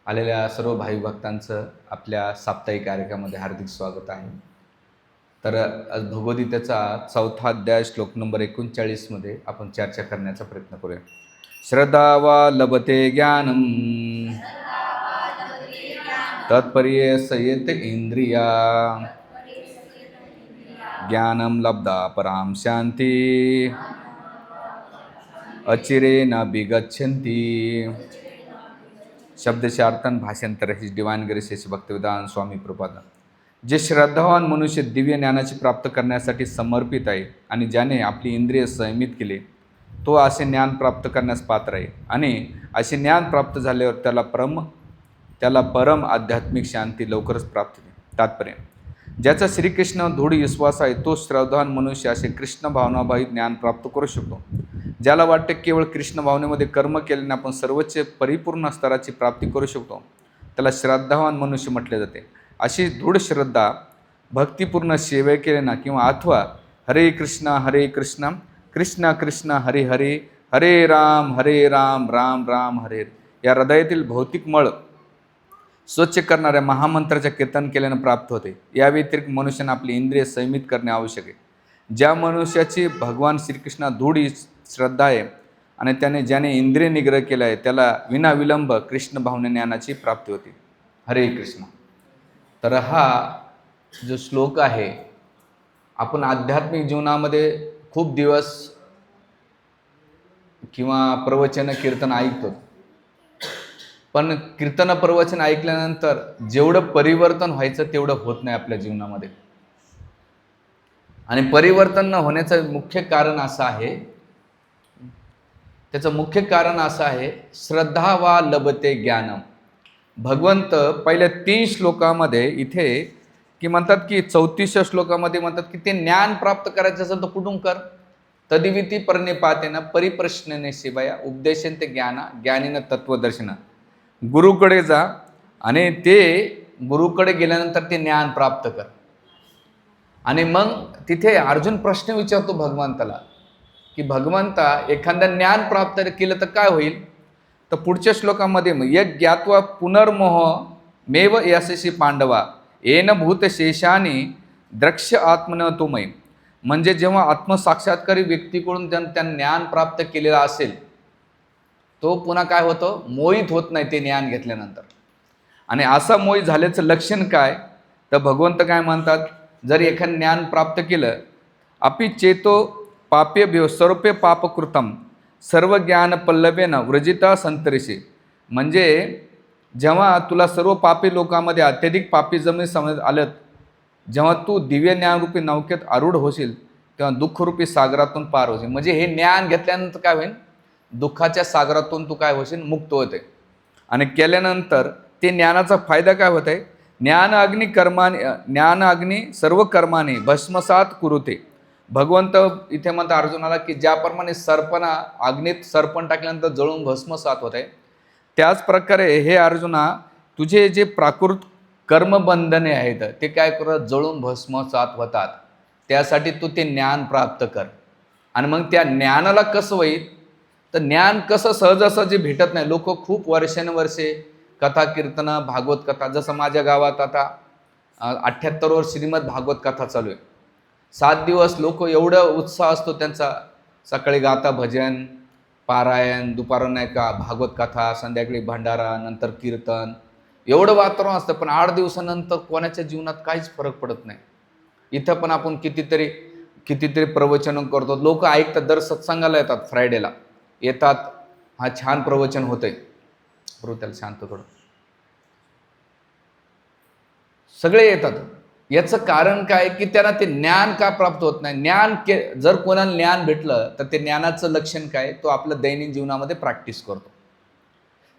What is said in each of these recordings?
आलेल्या सर्व भाई भक्तांचं आपल्या साप्ताहिक कार्यक्रमामध्ये हार्दिक स्वागत आहे. तर आज भगवद्गीतेचा 4था अध्याय श्लोक नंबर 39मध्ये आपण चर्चा करण्याचा प्रयत्न करूया. श्रद्धा वा लभते ज्ञानम तत्पर्येत इंद्रिया ज्ञानम लब्धा पराम शांती अचिरेण विगच्छन्ति. शब्दशार्थन भाषांतर ही डिवाइन ग्रेसेस भक्तिवेदांत स्वामी प्रभुपाद. जे श्रद्धावान मनुष्य दिव्य ज्ञानाची प्राप्त करण्यासाठी समर्पित आहे आणि ज्याने आपली इंद्रिय संयमित केले तो असे ज्ञान प्राप्त करण्यास पात्र आहे आणि असे ज्ञान प्राप्त झाल्यावर त्याला परम आध्यात्मिक शांती लवकरच प्राप्त होते. तात्पर्य: ज्याचा श्रीकृष्ण दृढ विश्वास आहे तो श्रद्धावान मनुष्य असे कृष्ण भावनाभावी ज्ञान प्राप्त करू शकतो. ज्याला वाटते केवळ कृष्ण भावनेमध्ये कर्म केल्याने आपण सर्वोच्च परिपूर्ण स्तराची प्राप्ती करू शकतो त्याला श्रद्धावान मनुष्य म्हटले जाते. अशी दृढ श्रद्धा भक्तिपूर्ण सेवे केल्याने किंवा अथवा हरे कृष्ण कृष्ण कृष्ण हरे हरे हरे राम राम राम हरे या हृदयातील भौतिक मळ स्वच्छ करणाऱ्या महामंत्राचे कीर्तन केल्याने प्राप्त होते. या व्यतिरिक्त मनुष्याने आपली इंद्रिय संयमित करणे आवश्यक आहे. ज्या मनुष्याची भगवान श्रीकृष्ण दृढ श्रद्धा आहे आणि ज्याने इंद्रिय निग्रह केला आहे त्याला विनाविलंब कृष्ण भावना ज्ञानाची प्राप्ती होते. हरे कृष्ण. तर हा जो श्लोक आहे आपण आध्यात्मिक जीवनामध्ये खूप दिवस किंवा प्रवचन कीर्तन ऐकतो, पण कीर्तन प्रवचन ऐकल्यानंतर जेवढं परिवर्तन व्हायचं तेवढं होत नाही आपल्या जीवनामध्ये. आणि परिवर्तन न होण्याचं मुख्य कारण असं आहे, त्याचं मुख्य कारण असं आहे श्रद्धा वा लभते ज्ञानम. भगवंत पहिल्या 3 श्लोकामध्ये इथे की म्हणतात की 34 श्लोकामध्ये म्हणतात की ते ज्ञान प्राप्त करायचं असेल तर कुठून कर. तदिविती परनिपातेन परिप्रश्नेने शिवाया उपदेशन ते ज्ञानीनं तत्वदर्शन. गुरुकडे जा आणि ते गुरुकडे गेल्यानंतर ते ज्ञान प्राप्त कर. आणि मग तिथे अर्जुन प्रश्न विचारतो भगवंताला की भगवंता एखादं ज्ञान प्राप्त केलं तर काय होईल. तर पुढच्या श्लोकामध्ये यज्ञ ज्ञात्वा पुनर्मोह मेव यशसी पांडवा येन भूतशेषानी द्रक्ष आत्मन तुमय. म्हणजे जेव्हा आत्मसाक्षात्कारी व्यक्तीकडून त्या ज्ञान प्राप्त केलेला असेल तो पुन्हा काय होतो, मोहित होत नाही ते ज्ञान घेतल्यानंतर. आणि असा मोहित झाल्याचं लक्षण काय, तर भगवंत काय म्हणतात, जर एखादं ज्ञान प्राप्त केलं अपि चेतो पापेभ्यो सर्वपे पापकृतम सर्व ज्ञान पल्लवेन व्रजिता संतरिषे. म्हणजे जेव्हा तुला सर्व पापी लोकांमध्ये अत्यधिक पापी जमीन समज आलं, जेव्हा तू दिव्य ज्ञानरूपी नौकेत आरूढ होशील तेव्हा दुःखरूपी सागरातून पार होशील. म्हणजे हे ज्ञान घेतल्यानंतर काय होईल, दुःखाच्या सागरातून तू काय होशील, मुक्त होते. आणि केल्यानंतर ते ज्ञानाचा फायदा काय होत आहे, ज्ञान अग्नी सर्व कर्माने भस्मसात कुरुते. भगवंत इथे म्हणतात अर्जुनाला की ज्याप्रमाणे सर्पना अग्नीत सर्पण टाकल्यानंतर जळून भस्मसात होत आहे, त्याच प्रकारे हे अर्जुना तुझे जे प्राकृत कर्मबंधने आहेत ते काय करत, जळून भस्मसात होतात. त्यासाठी तू ते ज्ञान प्राप्त कर. आणि मग त्या ज्ञानाला कसं होईल, तर ज्ञान कसं सहजासहजी भेटत नाही. लोक खूप वर्षानुवर्षे कथा कीर्तन भागवत कथा, जसं माझ्या गावात आता 78 वर श्रीमद भागवत कथा चालू आहे. 7 दिवस लोक एवढं उत्साह असतो त्यांचा, सकाळी गाता भजन पारायण, दुपारून नाही का भागवत कथा, संध्याकाळी भंडारा, नंतर कीर्तन, एवढं वातावरण असतं. पण 8 दिवसानंतर कोणाच्या जीवनात काहीच फरक पडत नाही. इथं पण आपण कितीतरी प्रवचन करतो, लोक ऐकतात, दर सत्संगाला येतात, फ्रायडेला येतात, हा छान प्रवचन होतंय, बरोबर, त्याला शांत थोडं, सगळे येतात. याचं कारण काय की त्यांना ते ज्ञान का प्राप्त होत नाही. जर कोणाला ज्ञान भेटलं तर ते ज्ञानाचं लक्षण काय, तो आपलं दैनंदिन जीवनामध्ये प्रॅक्टिस करतो.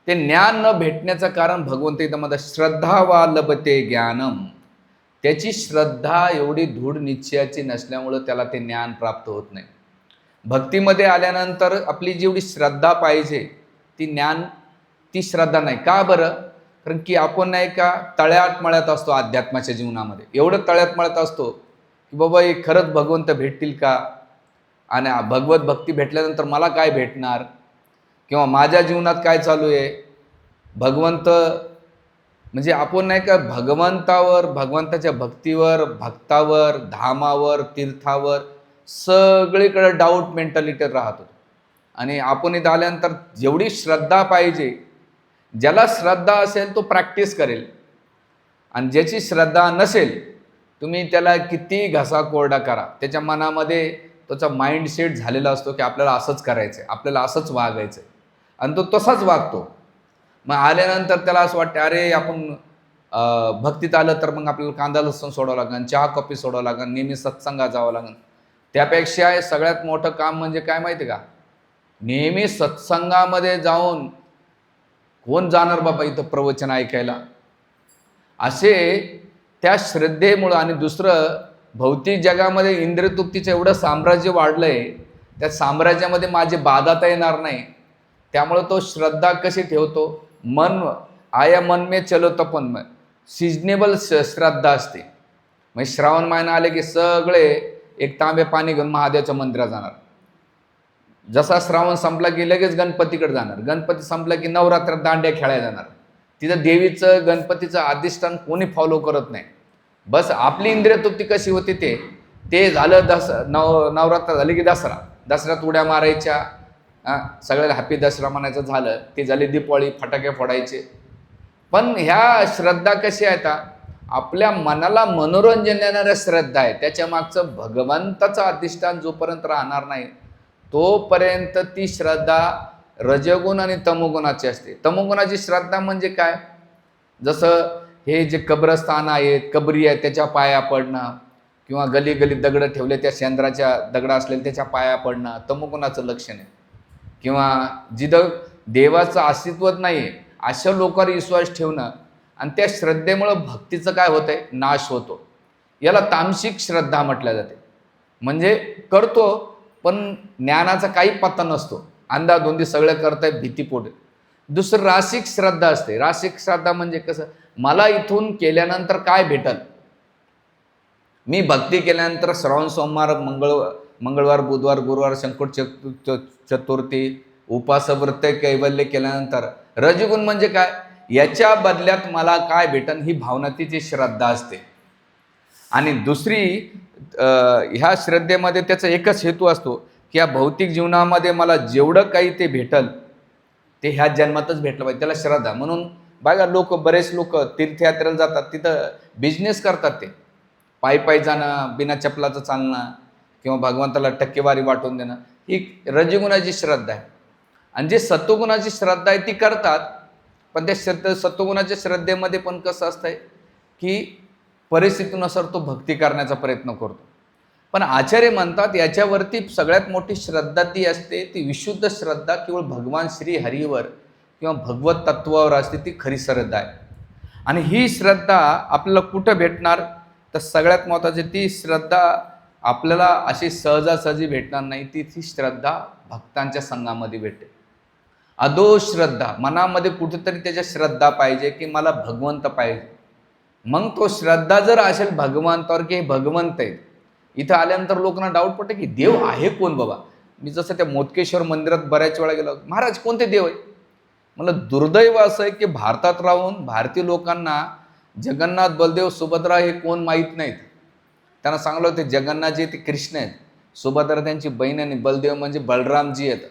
ते ज्ञान न भेटण्याचं कारण भगवंत इथं म्हणतात श्रद्धा वा लभते ज्ञानम. त्याची श्रद्धा एवढी दृढ निश्चयाची नसल्यामुळं त्याला ते ज्ञान प्राप्त होत नाही. भक्तीमध्ये आल्यानंतर आपली जेवढी श्रद्धा पाहिजे ती श्रद्धा नाही. का बरं, कारण की आपण नाही का तळ्यात मळ्यात असतो अध्यात्माच्या जीवनामध्ये, एवढं तळ्यात मळ्यात असतो की बाबा हे खरंच भगवंत भेटतील का, आणि भगवत भक्ती भेटल्यानंतर मला काय भेटणार, किंवा माझ्या जीवनात काय चालू आहे, भगवंत म्हणजे आपण नाही का भगवंतावर, भगवंताच्या भक्तीवर, भक्तावर, धामावर, तीर्थावर सगळीकडे डाऊट मेंटॅलिटी राहत होतो. आणि आपण इथं आल्यानंतर जेवढी श्रद्धा पाहिजे, ज्याला श्रद्धा असेल तो प्रॅक्टिस करेल, आणि ज्याची श्रद्धा नसेल तुम्ही त्याला किती घसा कोरडा करा, त्याच्या मनामध्ये त्याचा माइंडसेट झालेला असतो की आपल्याला असंच करायचं आहे, आपल्याला असंच वागायचं आहे, आणि तो तसाच वागतो. मग आल्यानंतर त्याला असं वाटतं अरे आपण भक्तीत आलं तर मग आपल्याला कांदा लसूण सोडावं लागेल, चहा कॉफी सोडावं लागेल, नेहमी सत्संगात जावं लागेल. त्यापेक्षा सगळ्यात मोठं काम म्हणजे काय माहिती का, नेहमी सत्संगामध्ये जाऊन कोण जाणार बाबा इथं प्रवचन ऐकायला, असे त्या श्रद्धेमुळं. आणि दुसरं, भौतिक जगामध्ये इंद्रियतृप्तीचं एवढं साम्राज्य वाढलंय, त्या साम्राज्यामध्ये माझे बाधाता येणार नाही. त्यामुळं तो श्रद्धा कशी ठेवतो, मन आया मन में चलो तपन में, सिजनेबल श्रद्धा असते. म्हणजे श्रावण महिना आले की सगळे एक तांबे पाणी घेऊन महादेवाच्या मंदिरात जाणार. जसा श्रावण संपला की लगेच गणपतीकडे जाणार, गणपती संपला की नवरात्रात दांड्या खेळायला जाणार. तिथं देवीचं गणपतीचं अधिष्ठान कोणी फॉलो करत नाही. बस आपली इंद्रिय तृप्ती कशी होती ते झालं. नवरात्र झाली की दसऱ्यात उड्या मारायच्या, सगळ्याला हॅपी दसरा म्हणायचं झालं. ते झाली दिवाळी, फटाके फोडायचे. पण ह्या श्रद्धा कशी आहेत, आपल्या मनाला मनोरंजन देणाऱ्या श्रद्धा आहे. त्याच्या मागचं भगवंताचं अधिष्ठान जोपर्यंत राहणार नाही तोपर्यंत ती श्रद्धा रजगुण आणि तमोगुणाची असते. तमोगुणाची श्रद्धा म्हणजे काय, जसं हे जे कब्रस्थान आहेत, कबरी आहेत, त्याच्या पाया पडणं, किंवा गली गली दगडं ठेवले, त्या शेंद्राच्या दगडं असलेले त्याच्या पाया पडणं तमोगुणाचं लक्षण आहे. किंवा जिथं देवाचं अस्तित्वच नाही आहे अशा लोकांवर विश्वास ठेवणं, आणि त्या श्रद्धेमुळं भक्तीचं काय होतं आहे, नाश होतो. याला तामसिक श्रद्धा म्हटल्या जाते. म्हणजे करतो पण ज्ञानाचा काही पत्ता नसतो, अंधाधुंदी सगळं करताय भीतीपोटे. दुसरं रासिक श्रद्धा असते. रासिक श्रद्धा म्हणजे कसं, मला इथून केल्यानंतर काय भेटल, मी भक्ती केल्यानंतर श्रावण सोमवार, मंगळवार, बुधवार, गुरुवार, संकट चतुर्थी, उपासव्रत, कैवल्य केल्यानंतर रजगुण म्हणजे काय, याच्या बदल्यात मला काय भेटन, ही भावना तिची श्रद्धा असते. आणि दुसरी, ह्या श्रद्धेमध्ये त्याचा एकच हेतू असतो की या भौतिक जीवनामध्ये मला जेवढं काही ते भेटल ते ह्या जन्मातच भेटलं पाहिजे, त्याला श्रद्धा. म्हणून बघा बरेच लोक तीर्थयात्रेला जातात, तिथं बिझनेस करतात. ते पायी जाणं, बिना चपलाचं चालणं, किंवा भगवंताला टक्केवारी वाटून देणं, ही रजगुणाची श्रद्धा आहे. आणि जे सत्वगुणाची श्रद्धा आहे ती करतात, पण त्या सत्वगुणाच्या श्रद्धेमध्ये पण कसं असतंय की परिस्थितीनुसार तो भक्ती करण्याचा प्रयत्न करतो. पण आचार्य म्हणतात याच्यावरती सगळ्यात मोठी श्रद्धा ती असते, ती विशुद्ध श्रद्धा केवळ भगवान श्री हरीवर किंवा भगवत तत्वावर असते, ती खरी श्रद्धा आहे. आणि ही श्रद्धा आपल्याला कुठं भेटणार, तर सगळ्यात महत्त्वाची ती श्रद्धा आपल्याला अशी सहजासहजी भेटणार नाही. ती श्रद्धा भक्तांच्या संघामध्ये भेटते. अदो श्रद्धा, मनामध्ये कुठेतरी त्याच्या श्रद्धा पाहिजे की मला भगवंत पाहिजे. मग तो श्रद्धा जर असेल भगवंतावर की हे भगवंत आहेत, इथं आल्यानंतर लोकांना डाऊट पडते की देव आहे कोण बाबा. मी जसं त्या मोदकेश्वर मंदिरात बऱ्याच वेळा गेलो, महाराज कोणते देव आहे. मला दुर्दैव असं आहे की भारतात राहून भारतीय लोकांना जगन्नाथ, बलदेव, सुभद्रा हे कोण माहीत नाहीत. त्यांना सांगलं होते जगन्नाथजी ते कृष्ण आहेत, सुभद्रा त्यांची बहीण, आणि बलदेव म्हणजे बलरामजी आहेत.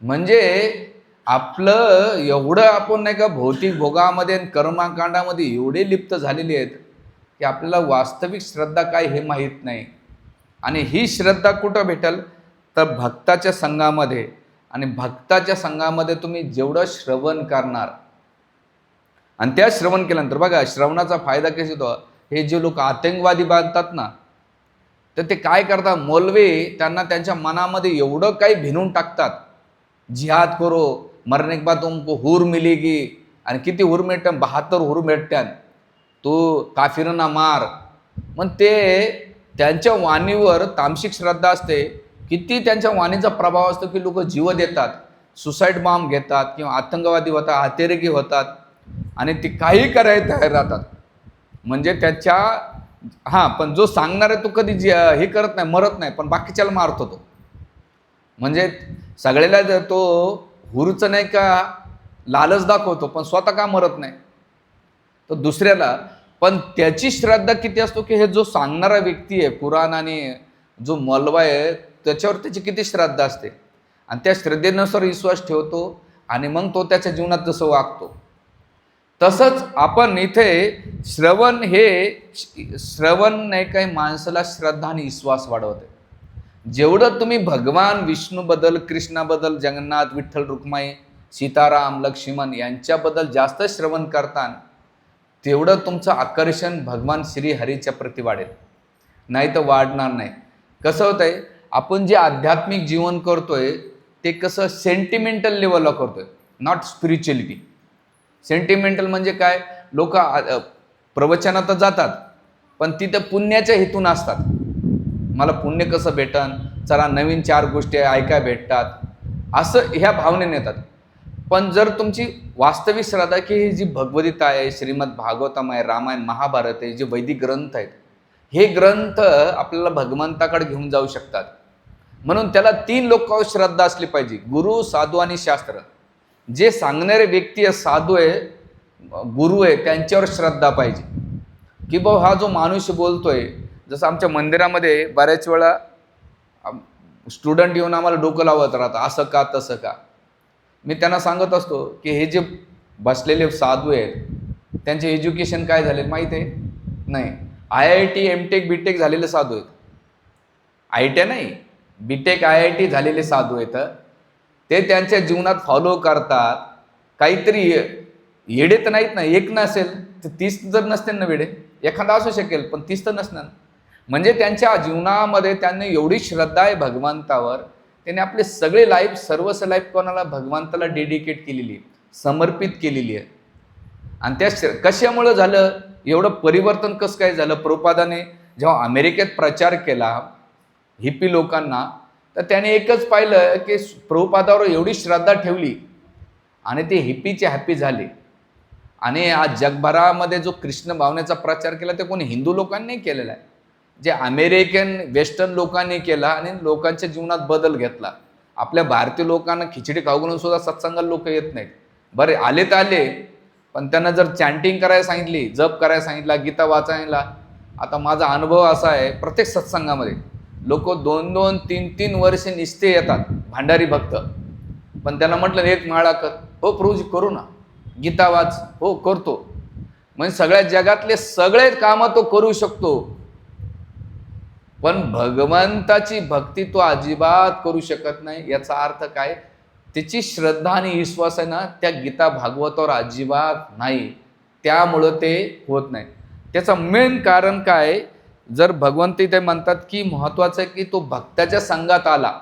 म्हणजे आपलं एवढं आपण नाही का भौतिक भोगामध्ये आणि कर्मकांडामध्ये एवढे लिप्त झालेले आहेत की आपल्याला वास्तविक श्रद्धा काय हे माहीत नाही. आणि ही श्रद्धा कुठं भेटेल, तर भक्ताच्या संघामध्ये. आणि भक्ताच्या संघामध्ये तुम्ही जेवढं श्रवण करणार, आणि त्या श्रवण केल्यानंतर बघा श्रवणाचा फायदा कसा होतो. हे जे लोक आतंकवादी बांधतात ना, तर ते काय करतात, मौलवी त्यांना त्यांच्या मनामध्ये एवढं काही भिनून टाकतात, जिहाद करो, मरने के बाद तुमको हूर मिलेगी, आणि किती हूर मिळतात, 72 हूर भेटतात, तो काफिरांना मार. मग ते त्यांच्या वाणीवर तामसिक श्रद्धा असते, किती त्यांच्या वाणीचा प्रभाव असतो की लोक जीव देतात, सुसाईड बॉम्ब घेतात, किंवा आतंकवादी होतात, अतिरेकी होतात, आणि ती काही करायला तयार राहतात. म्हणजे त्याच्या पण जो सांगणार आहे तो कधी हे करत नाही, मरत नाही, पण बाकीच्याला मारतो तो. म्हणजे सगळ्याला तो हुरूचं नाही का लालच दाखवतो पण स्वतः का मरत नाही, तो दुसऱ्याला. पण त्याची श्रद्धा किती असतो की हे जो सांगणारा व्यक्ती आहे, कुराण आणि जो मौलवी आहे त्याच्यावर त्याची किती श्रद्धा असते, आणि त्या श्रद्धेनुसार विश्वास ठेवतो आणि मग तो त्याच्या जीवनात जसं वागतो. तसंच आपण इथे श्रवण नाही काही माणसाला श्रद्धा आणि विश्वास वाढवते. जेवढं तुम्ही भगवान विष्णूबद्दल, कृष्णाबद्दल, जगन्नाथ, विठ्ठल, रुक्माई, सीताराम, लक्ष्मण यांच्याबद्दल जास्त श्रवण करता, तेवढं तुमचं आकर्षण भगवान श्रीहरीच्या प्रती वाढेल, नाही तर वाढणार नाही. कसं होतंय, आपण जे आध्यात्मिक जीवन करतोय ते कसं सेंटिमेंटल लेवलला करतोय, नॉट स्पिरिच्युअलिटी. सेंटिमेंटल म्हणजे काय, लोक प्रवचनात जातात पण तिथं पुण्याच्या हेतून असतात, मला पुण्य कसं भेटन, चला नवीन 4 गोष्टी ऐकाय भेटतात, असं ह्या भावनेने येतात. पण जर तुमची वास्तविक श्रद्धा की ही जी भगवद्गीता आहे, श्रीमद भागवतम आहे, रामायण, महाभारत आहे, जे वैदिक ग्रंथ आहेत, हे ग्रंथ आपल्याला भगवंताकडे घेऊन जाऊ शकतात. म्हणून त्याला 3 लोकांवर श्रद्धा असली पाहिजे, गुरु, साधू आणि शास्त्र. जे सांगणारे व्यक्ती आहे, साधू आहे, गुरु आहे, त्यांच्यावर श्रद्धा पाहिजे की हा जो माणूस बोलतोय. जसं आमच्या मंदिरामध्ये बऱ्याच वेळा स्टुडंट येऊन आम्हाला डोकं लावत राहतात, असं का तसं का. मी त्यांना सांगत असतो की हे जे बसलेले साधू आहेत त्यांचे एज्युकेशन काय झाले माहीत आहे नाही, IIT, MTech, BTech झालेले साधू आहेत. IIT नाही, BTech, IIT झालेले साधू आहेत. ते त्यांच्या जीवनात फॉलो करतात. काहीतरी येडे तर नाहीत ना, एक नसेल तर 30 जर नसतील ना वेडे, एखादा असू शकेल पण 30 तर नसणार. म्हणजे त्यांच्या जीवनामध्ये त्यांनी एवढी श्रद्धा आहे भगवंतावर, त्याने आपले सगळे लाईफ, सर्वच लाईफ कोणाला, भगवंताला डेडिकेट केलेली आहे, समर्पित केलेली आहे. आणि त्या कशामुळं झालं, एवढं परिवर्तन कसं काय झालं. प्रभुपादाने जेव्हा अमेरिकेत प्रचार केला हिप्पी लोकांना, तर त्याने एकच पाहिलं की प्रभुपादावर एवढी श्रद्धा ठेवली आणि ते हिप्पीचे हॅपी झाले. आणि आज जगभरामध्ये जो कृष्ण भावनेचा प्रचार केला ते कोणी हिंदू लोकांनी केलेला आहे, जे अमेरिकन वेस्टर्न लोकांनी केला आणि लोकांच्या जीवनात बदल घेतला. आपल्या भारतीय लोकांना खिचडी खाऊ घालून सुद्धा सत्संगाला लोक येत नाहीत. बरे आले तर आले, पण त्यांना जर चॅन्टिंग करायला सांगितली, जप करायला सांगितला, गीता वाचायला, आता माझा अनुभव असा आहे प्रत्येक सत्संगामध्ये लोक 2-2, 3-3 वर्ष निस्ते येतात भांडारी भक्त. पण त्यांना म्हटलं एक माळा कर, हो प्रभूजी करू ना. गीता वाच, हो करतो. म्हणजे सगळ्या जगातले सगळे कामं तो करू शकतो, पण भगवंताची भक्ती तो अजिबात करू शकत नाही. याचा अर्थ काय, त्याची श्रद्धा आणि विश्वास आहे ना त्या गीता भागवतावर अजिबात नाही, त्यामुळं ते होत नाही. त्याचं मेन कारण काय, जर भगवंत इथे म्हणतात की महत्त्वाचं आहे की तो भक्ताच्या संघात आला.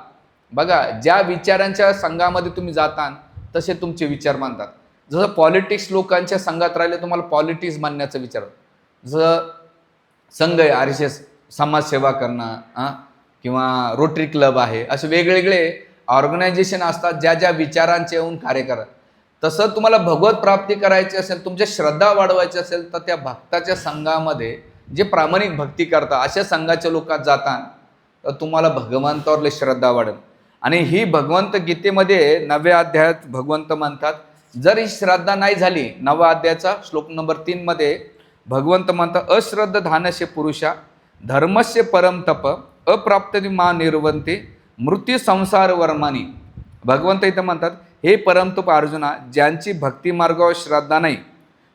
बघा, ज्या विचारांच्या संघामध्ये तुम्ही जाता तसे तुमचे विचार मानतात. जसं पॉलिटिक्स लोकांच्या संघात राहिले तुम्हाला पॉलिटिक्स मानण्याचा विचार, जसं संघ आहे RSS, समाजसेवा करणं, किंवा रोटरी क्लब आहे, असे वेगवेगळे ऑर्गनायझेशन असतात ज्या ज्या विचारांचे येऊन कार्य करतात. तसं तुम्हाला भगवत प्राप्ती करायची असेल, तुमच्या श्रद्धा वाढवायची असेल, तर त्या भक्ताच्या संघामध्ये जे प्रामाणिक भक्ती करतात अशा संघाच्या लोकात जाता तर तुम्हाला भगवंतावरले श्रद्धा वाढेल. आणि ही भगवंत गीतेमध्ये 9व्या अध्यायात भगवंत म्हणतात, जर ही श्रद्धा नाही झाली, 9व्या अध्यायाचा श्लोक नंबर 3 मध्ये भगवंत म्हणतात, अश्रद्ध धानस्य पुरुषा धर्मस्य परम तप अप्राप्त मा निर्वंते मृत्यू संसार वर्मानी. भगवंत इथं म्हणतात, हे परमतप अर्जुना, ज्यांची भक्ती मार्गावर श्रद्धा नाही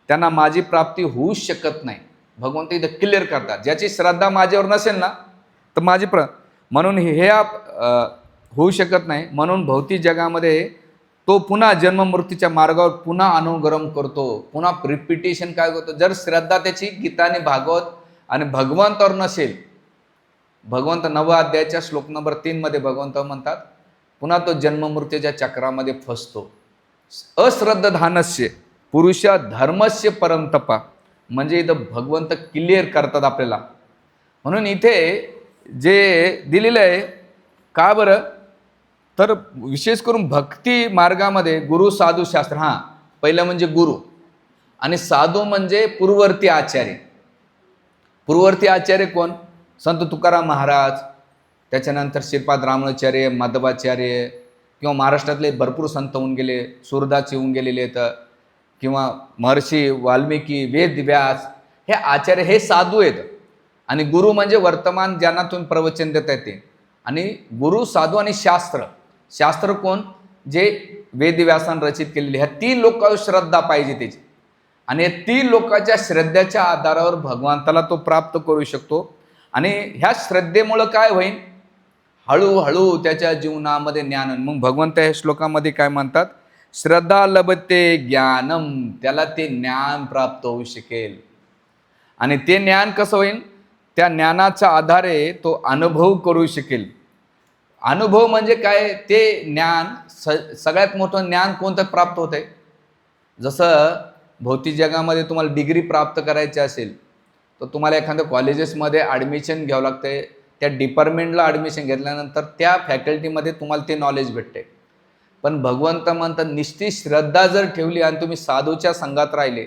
त्यांना माझी प्राप्ती होऊ शकत नाही. भगवंत इथं क्लिअर करतात, ज्याची श्रद्धा माझ्यावर नसेल ना तर माझी म्हणून हे होऊ शकत नाही. म्हणून भौतिक जगामध्ये तो पुन्हा जन्म मृत्यूच्या मार्गावर पुन्हा अनुगमन करतो, पुन्हा रिपिटेशन काय करतो. जर श्रद्धा त्याची गीताने भागवत आणि भगवंतावर नसेल, भगवंत 9व्या अध्यायाच्या श्लोक नंबर 3 मध्ये भगवंत म्हणतात, पुन्हा तो जन्म मृत्यूच्या चक्रामध्ये फसतो. अश्रद्ध धानस्य पुरुषा धर्मस्य परम तपा. म्हणजे इथं भगवंत क्लिअर करतात आपल्याला. म्हणून इथे जे दिलेलं आहे का बरं, तर विशेष करून भक्ती मार्गामध्ये गुरु, साधू, शास्त्र. पहिलं म्हणजे गुरु आणि साधू म्हणजे पूर्ववर्ती आचार्य. पूर्ववर्ती आचार्य कोण, संत तुकाराम महाराज, त्याच्यानंतर श्रीपाद रामानुजाचार्य, माधवाचार्य, किंवा महाराष्ट्रातले भरपूर संत होऊन गेले, सूरदास येऊन गेलेले आहेत, किंवा महर्षी वाल्मिकी, वेदव्यास, हे आचार्य हे साधू आहेत. आणि गुरु म्हणजे वर्तमान ज्यांना तुम्ही प्रवचन देता येते. आणि गुरु, साधू आणि शास्त्र. शास्त्र कोण? जे वेदव्यासान रचित केलेले. ह्या 3 लोकांवर श्रद्धा पाहिजे त्याची. आणि या 3 लोकांच्या श्रद्धेच्या आधारावर भगवंताला तो प्राप्त करू शकतो. आणि ह्या श्रद्धेमुळं काय होईल? हळूहळू त्याच्या जीवनामध्ये ज्ञान. मग भगवंत या श्लोकामध्ये काय म्हणतात? श्रद्धा लभते ज्ञानम, त्याला ते ज्ञान प्राप्त होऊ शकेल. आणि ते ज्ञान कसं होईल? त्या ज्ञानाच्या आधारे तो अनुभव करू शकेल. अनुभव म्हणजे काय? ते ज्ञान, सगळ्यात मोठं ज्ञान कोणतं प्राप्त होत आहे? जसं भौतिक जगामध्ये तुम्हाला डिग्री प्राप्त करायची असेल तर तुम्हाला एखाद्या कॉलेजेसमध्ये ॲडमिशन घ्यावं लागते. त्या डिपार्टमेंटला ॲडमिशन घेतल्यानंतर त्या फॅकल्टीमध्ये तुम्हाला ते नॉलेज भेटते. पण भगवंत म्हणतात निश्चित श्रद्धा जर ठेवली आणि तुम्ही साधूच्या संघात राहिले,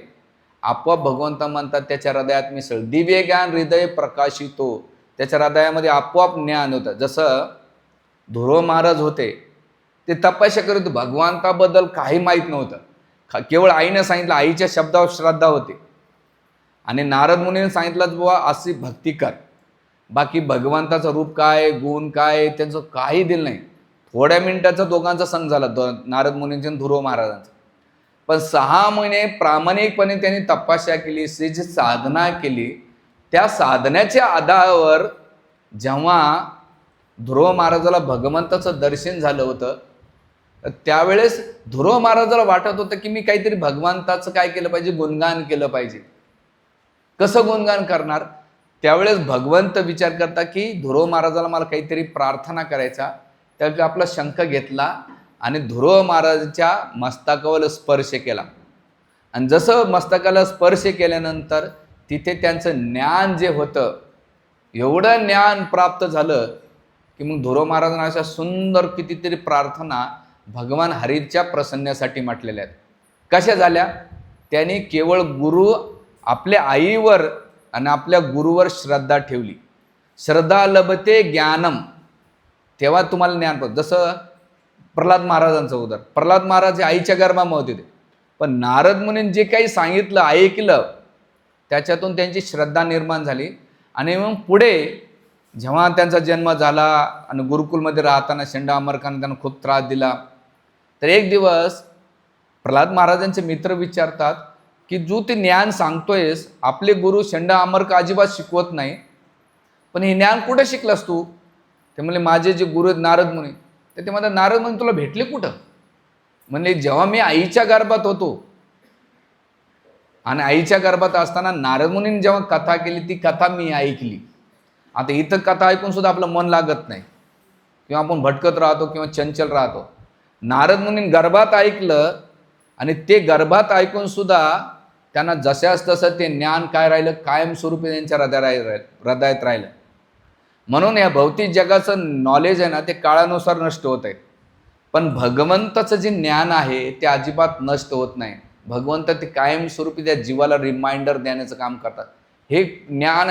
आपोआप भगवंत म्हणतात त्याच्या हृदयात मिसळ. दिव्य ज्ञान हृदय प्रकाशितो, त्याच्या हृदयामध्ये आपोआप ज्ञान होतं. जसं ध्रुव महाराज होते, ते तपस्या करत, भगवंताबद्दल काही माहीत नव्हतं. केवळ आईनं सांगितलं, आईच्या शब्दावर श्रद्धा होती. आणि नारद मुनीने सांगितलं बुवा अशी भक्ती कर. बाकी भगवंताचं रूप काय, गुण काय, त्यांचं काही दिलं नाही. थोड्या मिनिटाचा दोघांचा संग झाला, नारद मुनींचा आणि ध्रुव महाराजांचा. पण 6 महिने प्रामाणिकपणे त्यांनी तपस्या केली, जी साधना केली. त्या साधनेच्या आधारावर जेव्हा ध्रुव महाराजाला भगवंताचं दर्शन झालं होतं, त्यावेळेस ध्रुव महाराजाला वाटत होतं की मी काहीतरी भगवंताचं काय केलं पाहिजे, गुणगान केलं पाहिजे. कसं गुणगान करणार? त्यावेळेस भगवंत विचार करता की ध्रुव महाराजाला मला काहीतरी प्रार्थना करायचा. त्यावेळी आपला शंख घेतला आणि ध्रुव महाराजांच्या मस्तकावर स्पर्श केला. आणि जसं मस्तकाला स्पर्श केल्यानंतर तिथे त्यांचं ज्ञान जे होतं, एवढं ज्ञान प्राप्त झालं की मग ध्रुव महाराजांना अशा सुंदर कितीतरी प्रार्थना भगवान हरीच्या प्रसन्नासाठी म्हटलेल्या आहेत. कशा झाल्या? त्यांनी केवळ गुरु, आपल्या आईवर आणि आपल्या गुरुवर श्रद्धा ठेवली. श्रद्धा लभते ज्ञानम, तेव्हा तुम्हाला ज्ञान पाहिजे. जसं प्रल्हाद महाराजांचं उदाहरण. प्रल्हाद महाराज हे आईच्या गर्भामध्ये होते, पण नारद मुनींनी जे काही सांगितलं, ऐकलं, त्याच्यातून त्यांची श्रद्धा निर्माण झाली. आणि मग पुढे जेव्हा त्यांचा जन्म झाला आणि गुरुकुलमध्ये राहताना शेंडा अमरखाने त्यांना खूप त्रास दिला, तर एक दिवस प्रल्हाद महाराजांचे मित्र विचारतात की जो ते ज्ञान सांगतोयस, आपले गुरु शेंडा अमरका अजिबात शिकवत नाही, पण हे ज्ञान कुठं शिकलास तू? ते म्हणले माझे जे गुरु नारद मुनी. तर ते म्हणतात नारद मुनी तुला भेटले कुठं? म्हणले जेव्हा मी आईच्या गर्भात होतो, आणि आईच्या गर्भात असताना नारद मुनींनी जेव्हा कथा केली, ती कथा मी ऐकली. आता इथं कथा ऐकून सुद्धा आपलं मन लागत नाही, किंवा आपण भटकत राहतो किंवा चंचल राहतो. नारद मुनींनी गर्भात ऐकलं, आणि ते गर्भात ऐकून सुद्धा त्यांना जशास तसं ते ज्ञान काय राहिलं, कायमस्वरूपी त्यांच्या हृदयात राहिलं. म्हणून या भौतिक जगाचं नॉलेज आहे ना, ते काळानुसार नष्ट होत आहे. पण भगवंताचं जे ज्ञान आहे ते अजिबात नष्ट होत नाही. भगवंत ते कायमस्वरूपी त्या जीवाला रिमाइंडर देण्याचं काम करतात. हे ज्ञान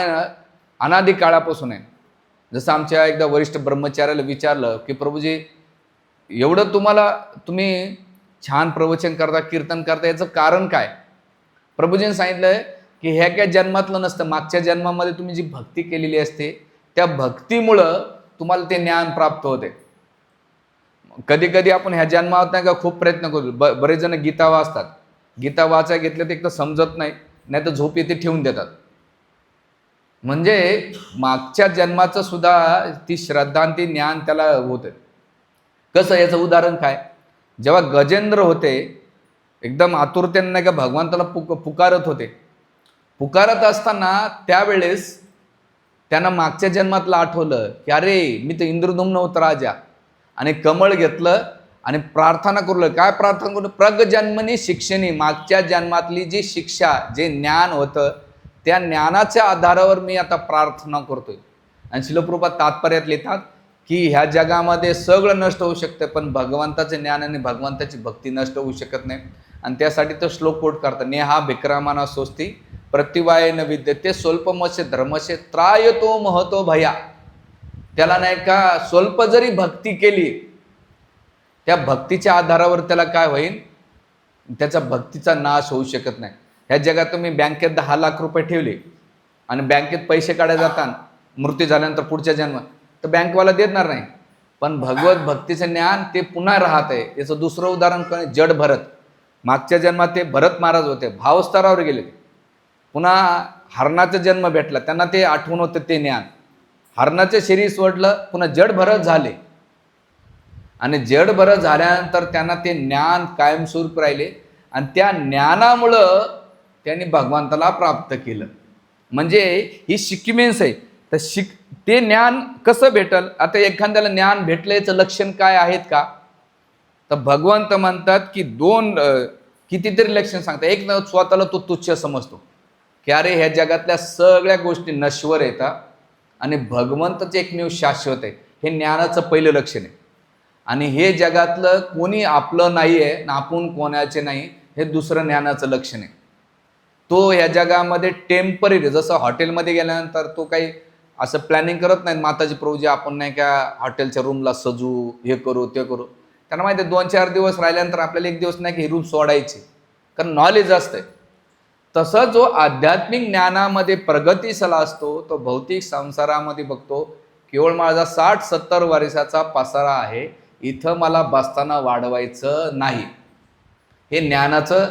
अनादी काळापासून आहे. जसं आमच्या एकदा वरिष्ठ ब्रह्मचार्याला विचारलं की प्रभूजी, एवढं तुम्ही छान प्रवचन करता, कीर्तन करता, याचं कारण काय? प्रभूजींनी सांगितलं की ह्या काय जन्मातलं नसतं, मागच्या जन्मामध्ये तुम्ही जी भक्ती केलेली असते त्या भक्तीमुळं तुम्हाला ते ज्ञान प्राप्त होते. कधी कधी आपण ह्या जन्मात नाही का खूप प्रयत्न करतो. बरेच जण गीता वाचतात, गीता वाचा घेतलं तर एक तर समजत नाही, नाही तर झोप येते ठेवून देतात. म्हणजे मागच्या जन्माचं सुद्धा ती श्रद्धा आणि ती ज्ञान त्याला होतं. कसं? याचं उदाहरण काय? जेव्हा गजेंद्र होते, एकदम आतुरतेने नाही का भगवंताला पुकारत होते. पुकारत असताना त्यावेळेस त्यांना मागच्या जन्मातलं आठवलं की अरे मी तर इंद्रधुम्न होतो राजा, आणि कमळ घेतलं आणि प्रार्थना करू. काय प्रार्थना करू? प्रगजन्मनी शिक्षणी, मागच्या जन्मातली जी शिक्षा, जे ज्ञान होतं, त्या ज्ञानाच्या आधारावर मी आता प्रार्थना करतोय. आणि श्रील प्रभुपाद तात्पर्यात लिहितात की ह्या जगामध्ये सगळं नष्ट होऊ शकतं, पण भगवंताचे ज्ञान आणि भगवंताची भक्ती नष्ट होऊ शकत नाही. आणि त्यासाठी तो श्लोक कोट करतात, नेहा विक्रमाना स्वस्ती प्रतिवायन विद्यते स्वल्पमसे धर्मसे त्रायतो महतो भया. त्याला नाही का स्वल्प जरी भक्ती केली त्या भक्तीच्या आधारावर त्याला काय होईल, त्याचा भक्तीचा नाश होऊ शकत नाही. ह्या जगात तुम्ही बँकेत 10 लाख रुपये ठेवले आणि बँकेत पैसे काढायला जाताना मृत्यू झाल्यानंतर पुढच्या जन्म तर बँकवाला देणार नाही. पण भगवत भक्तीचं ज्ञान ते पुन्हा राहत आहे. याचं दुसरं उदाहरण काय, जड भरत. मागच्या जन्मात ते भरत महाराज होते, भावस्तरावर गेले, पुन्हा हरणाचा जन्म भेटला, त्यांना ते आठवण होतं ते ज्ञान. हरणाचं शरीर सोडलं, पुन्हा जड भरत झाले आणि जड भरत झाल्यानंतर त्यांना ते ज्ञान कायमस्वरूपी राहिले आणि त्या ज्ञानामुळं त्यांनी भगवंताला प्राप्त केलं. म्हणजे ही सिक्वेन्स आहे. तर ते ज्ञान कसं भेटल? आता एखाद्याला ज्ञान भेटलं याचं लक्षण काय आहेत का? तर भगवंत म्हणतात की कितीतरी लक्षण सांगतात. एक ना, स्वतःला तो तुच्छ समजतो की अरे ह्या जगातल्या सगळ्या गोष्टी नश्वर येतात आणि भगवंतच एकमेव शाश्वत आहे. हे ज्ञानाचं पहिलं लक्षण आहे. आणि हे जगातलं कोणी आपलं नाही आहे ना, आपण कोणाचे नाही, हे दुसरं ज्ञानाचं लक्षण आहे. तो ह्या जगामध्ये टेम्पररी, जसं हॉटेलमध्ये गेल्यानंतर तो काही असं प्लॅनिंग करत नाही, माताजी प्रभूजी आपण नाही का हॉटेलच्या रूमला सजू, हे करू ते करू. त्यांना माहिती आहे 2-4 दिवस राहिल्यानंतर आपल्याला 1 दिवस नाही की ही रूम सोडायची, कारण नॉलेज असतंय. तसं जो आध्यात्मिक ज्ञानामध्ये प्रगतीशला असतो तो भौतिक संसारामध्ये बघतो केवळ माझा 60-70 वर्षाचा पसारा आहे, इथं मला बसताना वाढवायचं नाही. हे ज्ञानाचं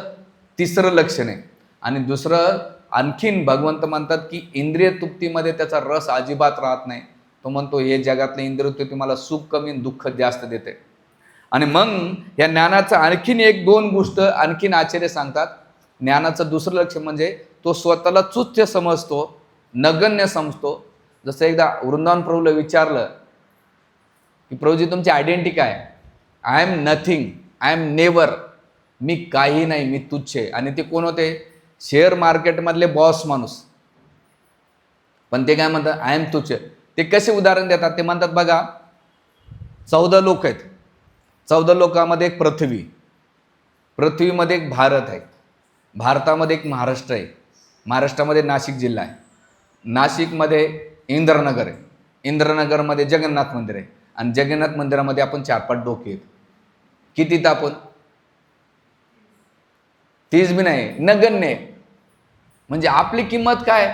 तिसरं लक्षण आहे. आणि दुसरं आणखीन भगवंत म्हणतात की इंद्रिय तृप्तीमध्ये त्याचा रस अजिबात राहत नाही. तो म्हणतो हे जगातलं इंद्रिय तृप्ती मला सुख कमी दुःख जास्त देते. आणि मग या ज्ञानाचं आणखीन 1-2 गोष्ट आणखीन आचार्य सांगतात. ज्ञानाचं दुसरं लक्षण म्हणजे तो स्वतःला तुच्छ समजतो, नगण्य समजतो. जसं एकदा वृंदावन प्रभूला विचारलं की प्रभूजी तुमची आयडेंटिटी काय? I am nothing, I am never. मी काही नाही, मी तुच्छ आहे. आणि ते कोण होते? शेअर मार्केटमधले बॉस माणूस. पण ते काय म्हणतात? आय एम तुच्छ. ते कसे उदाहरण देतात? ते म्हणतात बघा 14 लोक आहेत. 14 लोकांमध्ये एक पृथ्वी, पृथ्वीमध्ये एक भारत आहे, भारतामध्ये एक महाराष्ट्र आहे, महाराष्ट्रामध्ये नाशिक जिल्हा आहे, नाशिकमध्ये इंद्रनगर आहे, इंद्रनगरमध्ये जगन्नाथ मंदिर आहे आणि जगन्नाथ मंदिरामध्ये आपण 4-5 डोके आहेत. किती आपण? 30 बी नाही, नगण्य आहे. म्हणजे आपली किंमत काय?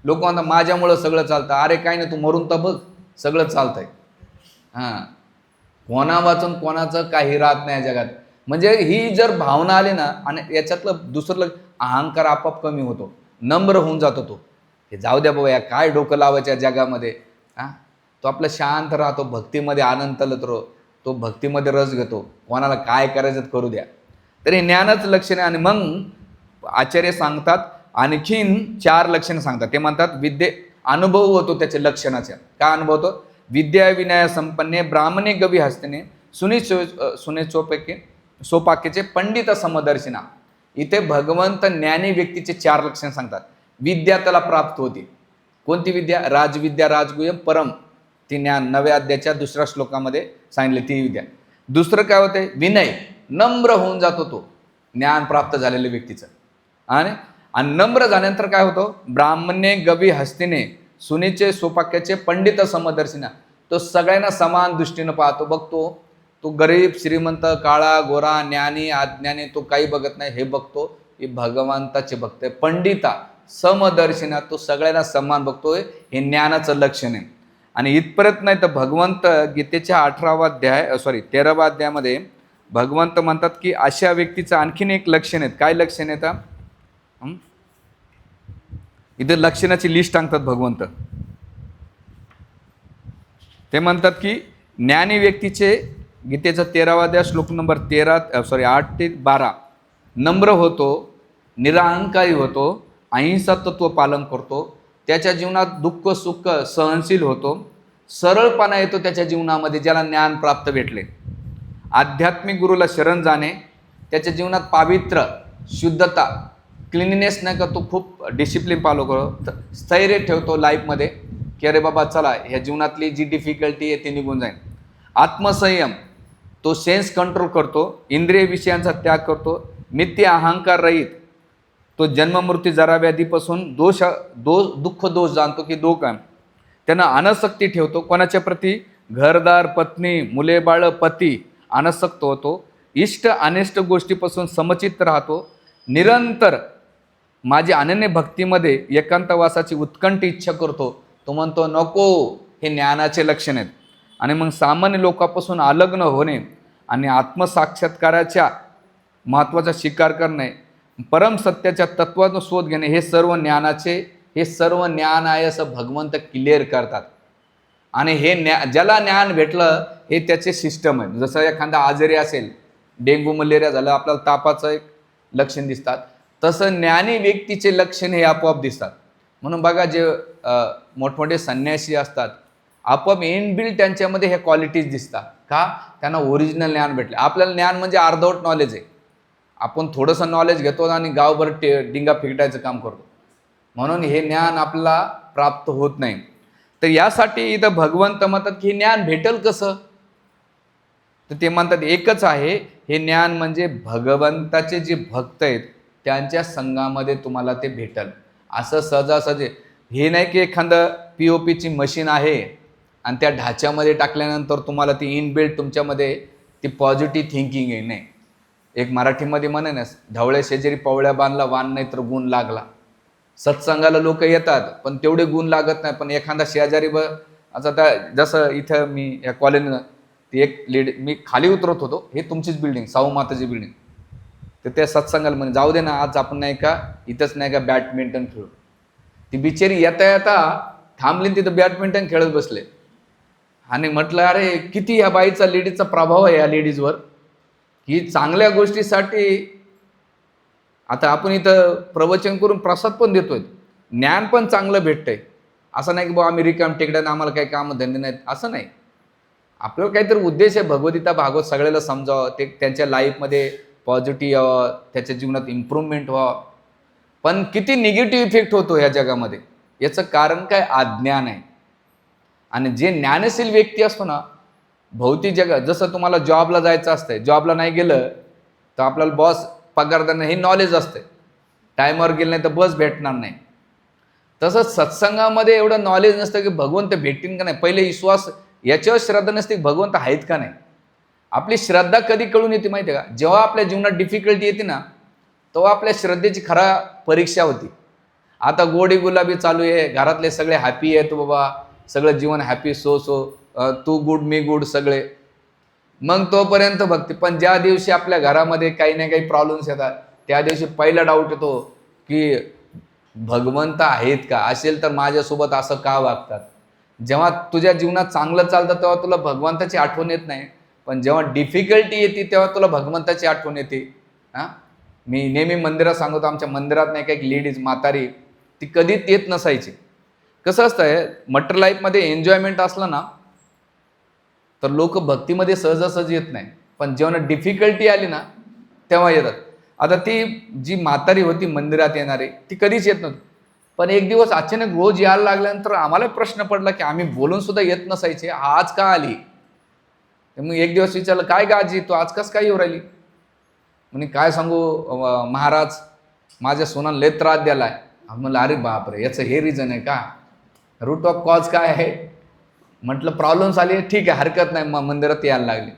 लोक म्हणतात माझ्यामुळं सगळं चालतं. अरे काय नाही, तू मरून तर बघ, सगळं चालतंय. हां, कोणा वाचून कोणाचं काही राहत नाही जगात. म्हणजे ही जर भावना आली ना, आणि याच्यातलं दुसरं अहंकार आपोआप कमी होतो, नम्र होऊन जातो. तो हे जाऊ द्या बाबा, या काय डोकं लावायच्या जगामध्ये. हां, तो आपलं शांत राहतो, भक्तीमध्ये आनंद लतो, तो भक्तीमध्ये रस घेतो, कोणाला काय करायचं करू द्या. तर हे ज्ञानाचं लक्षण आहे. आणि मग आचार्य सांगतात आणखीन 4 लक्षणं सांगतात. ते म्हणतात अनुभव होतो त्याच्या लक्षणाचे. काय अनुभव होतो? विद्या विनय संपन्ने ब्राह्मणे गवी हस्तिने सुने सोपाक्याचे पंडित समदर्शिना. इथे भगवंत ज्ञानी व्यक्तीचे 4 लक्षण सांगतात. विद्या त्याला प्राप्त होते. कोणती विद्या? राजविद्या राजगुह्यम परम. ती ज्ञान 9व्या अध्यायाच्या 2ऱ्या श्लोकामध्ये सांगितले, ती विद्या. दुसरं काय होते? विनय, नम्र होऊन जातो तो ज्ञान प्राप्त झालेल्या व्यक्तीचं. आणि नम्र झाल्यानंतर काय होतं? ब्राह्मणे गवी हस्तिने सुनेचे सोपाक्याचे पंडित समदर्शिना. तो सगळ्यांना समान दृष्टीनं पाहतो, बघतो. तो गरीब श्रीमंत काळा गोरा ज्ञानी अज्ञानी तो काही बघत नाही, हे बघतो हे भगवंताचे भक्त. पंडिता समदर्शिना, तो सगळ्यांना समान बघतोय. हे ज्ञानाचं लक्षण आहे. आणि इथपर्यंत नाही तर भगवंत गीतेच्या 13व्या अध्यायामध्ये भगवंत म्हणतात की अशा व्यक्तीचं आणखीन एक लक्षण आहेत. काय लक्षण येतं? इथे लक्षणाची लिस्ट सांगतात भगवंत. ते म्हणतात की ज्ञानी व्यक्तीचे गीतेचा 13वा अध्याय श्लोक नंबर 8 ते 12 नम्र होतो, निरअहंकारी होतो, अहिंसा तत्व पालन करतो, त्याच्या जीवनात दुःख सुख सहनशील होतो, सरळपणा येतो त्याच्या जीवनामध्ये ज्याला ज्ञान प्राप्त भेटले. आध्यात्मिक गुरुला शरण जाणे, त्याच्या जीवनात पावित्र्य शुद्धता क्लिनिनेस नाही का, तो खूप डिसिप्लिन फॉलो करतो, स्थैर्य ठेवतो लाईफमध्ये की अरे बाबा चला ह्या जीवनातली जी डिफिकल्टी आहे ती निघून जाईल. आत्मसंयम, तो सेन्स कंट्रोल करतो, इंद्रिय विषयांचा त्याग करतो, नित्य अहंकार रहित, तो जन्ममृत्यू जराव्याधीपासून दुःख दोष जाणतो की दो काय. त्यांना अनासक्ती ठेवतो कोणाच्या प्रती? घरदार पत्नी मुले बाळ पती अनासक्त होतो, इष्ट अनिष्ट गोष्टीपासून समचित्त राहतो, निरंतर माझी अनन्य भक्तीमध्ये एकांतवासाची उत्कंठ इच्छा करतो. तो म्हणतो नको, हे ज्ञानाचे लक्षण आहेत. आणि मग सामान्य लोकांपासून अलग्न होणे आणि आत्मसाक्षात्काराच्या महत्त्वाचा स्वीकार करणे, परमसत्याच्या तत्वाचा शोध घेणे, हे सर्व ज्ञान आहे असं भगवंत क्लिअर करतात. आणि हे ज्याला ज्ञान भेटलं हे त्याचे सिस्टम आहे. जसं एखादा आजारी असेल, डेंग्यू मलेरिया झालं, आपल्याला तापाचं एक लक्षण दिसतात, तसं ज्ञानी व्यक्तीचे लक्षण हे आपोआप दिसतात. म्हणून बघा, जे मोठमोठे संन्यासी असतात, आपोआप इनबिल्ट त्यांच्यामध्ये हे क्वालिटीज दिसतात. का? त्यांना ओरिजिनल ज्ञान भेटले. आपल्याला ज्ञान म्हणजे अर्धवट नॉलेज आहे. आपण थोडंसं नॉलेज घेतो आणि गावभर डिंगा फिकटायचं काम करतो. म्हणून हे ज्ञान आपल्याला प्राप्त होत नाही. तर यासाठी इथं भगवंत म्हणतात की हे ज्ञान भेटेल कसं? तर ते म्हणतात एकच आहे, हे ज्ञान म्हणजे भगवंताचे जे भक्त आहेत त्यांच्या संघामध्ये तुम्हाला ते भेटेल. असं सहजासहजी हे नाही की एखादं POPची मशीन आहे आणि त्या ढाच्यामध्ये टाकल्यानंतर तुम्हाला ती इनबिल्ट तुमच्यामध्ये ती पॉझिटिव्ह थिंकिंग आहे. नाही, एक मराठीमध्ये म्हणे ना, ढवळ्या शेजारी पवळ्या बांधला, वान नाही तर गुण लागला. सत्संगाला लोक येतात पण तेवढे गुण लागत नाही. पण एखादा शेजारी आता त्या, जसं इथं मी या कॉलेजनं ती एक मी खाली उतरत होतो, हे तुमचीच बिल्डिंग, साऊ माताची बिल्डिंग, तर त्या सत्संगाला म्हणे जाऊ दे ना, आज आपण नाही का इथंच नाही का बॅडमिंटन खेळू. ती बिचारी येता येता थांबली, तिथं बॅडमिंटन खेळत बसले. आणि म्हटलं अरे किती ह्या बाईचा, लेडीजचा प्रभाव आहे या लेडीजवर, की चांगल्या गोष्टीसाठी आता आपण इथं प्रवचन करून प्रसाद पण देतोय, ज्ञान पण चांगलं भेटतंय. असं नाही की बाबा आम्ही रिकाम टेकड्यानं आम्हाला काही कामं धंदे नाहीत, असं नाही. आपल्याला काहीतरी उद्देश आहे, भगवद्गीता भागवत सगळ्याला समजावं, ते त्यांच्या लाईफमध्ये पॉझिटिव्ह यावं, त्याच्या जीवनात इम्प्रूव्हमेंट व्हावं. पण किती निगेटिव्ह इफेक्ट होतो ह्या जगामध्ये, याचं कारण काय? अज्ञान आहे. आणि जे ज्ञानशील व्यक्ती असतो ना, भौतिक जगात जसं तुम्हाला जॉबला जायचं असतंय, जॉबला नाही गेलं तर आपल्याला बॉस पगार देणं हे नॉलेज असते, टायमावर गेलं नाही तर बस भेटणार नाही. तसंच सत्संगामध्ये एवढं नॉलेज नसतं की भगवंत भेटतील का नाही. पहिले विश्वास, याच्यावर श्रद्धा नसते की भगवंत आहेत का नाही. आपली श्रद्धा कधी कळून येते माहिती आहे का? जेव्हा आपल्या जीवनात डिफिकल्टी येते ना, तेव्हा आपल्या श्रद्धेची खरा परीक्षा होती. आता गोडी गुलाबी चालू आहे, घरातले सगळे हॅपी आहेत, बाबा सगळं जीवन हॅपी, तू गुड मी गुड सगळे, मग तोपर्यंत भक्ती. पण ज्या दिवशी आपल्या घरामध्ये काही ना काही प्रॉब्लेम्स येतात, त्या दिवशी पहिला डाऊट येतो की भगवंत आहेत का? असेल तर माझ्यासोबत असं का वागतात? जेव्हा तुझ्या जीवनात चांगलं चालतं तेव्हा तुला भगवंताची आठवण येत नाही, पण जेव्हा डिफिकल्टी येते तेव्हा तुला भगवंताची आठवण येते. हां, मी नेहमी मंदिरात सांगतो, आमच्या मंदिरात नाही का एक लेडीज म्हातारी, ती कधीच येत नसायची. कसं असतंय, मटर लाईफमध्ये एन्जॉयमेंट असलं ना तर लोक भक्तीमध्ये सहजासहजी येत नाही, पण जेव्हा डिफिकल्टी आली ना तेव्हा येतात. आता ती जी म्हातारी होती मंदिरात येणारी, ती कधीच येत नव्हती. पण एक दिवस अचानक रोज यायला लागल्यानंतर आम्हाला प्रश्न पडला की आम्ही बोलून सुद्धा येत नसायचे, आज का आली? मग एक दिवस विचारलं, काय गाजी तू आज कस काय येऊ राहिली? म्हणे काय सांगू महाराज, माझ्या सोनाला लय त्रास द्यालाय. म्हणलं अरे बापरे, याचं हे रिझन आहे का? रूट ऑफ कॉज काय आहे? म्हटलं प्रॉब्लेम्स आले, ठीक आहे हरकत नाही, मग मंदिरात यायला लागले.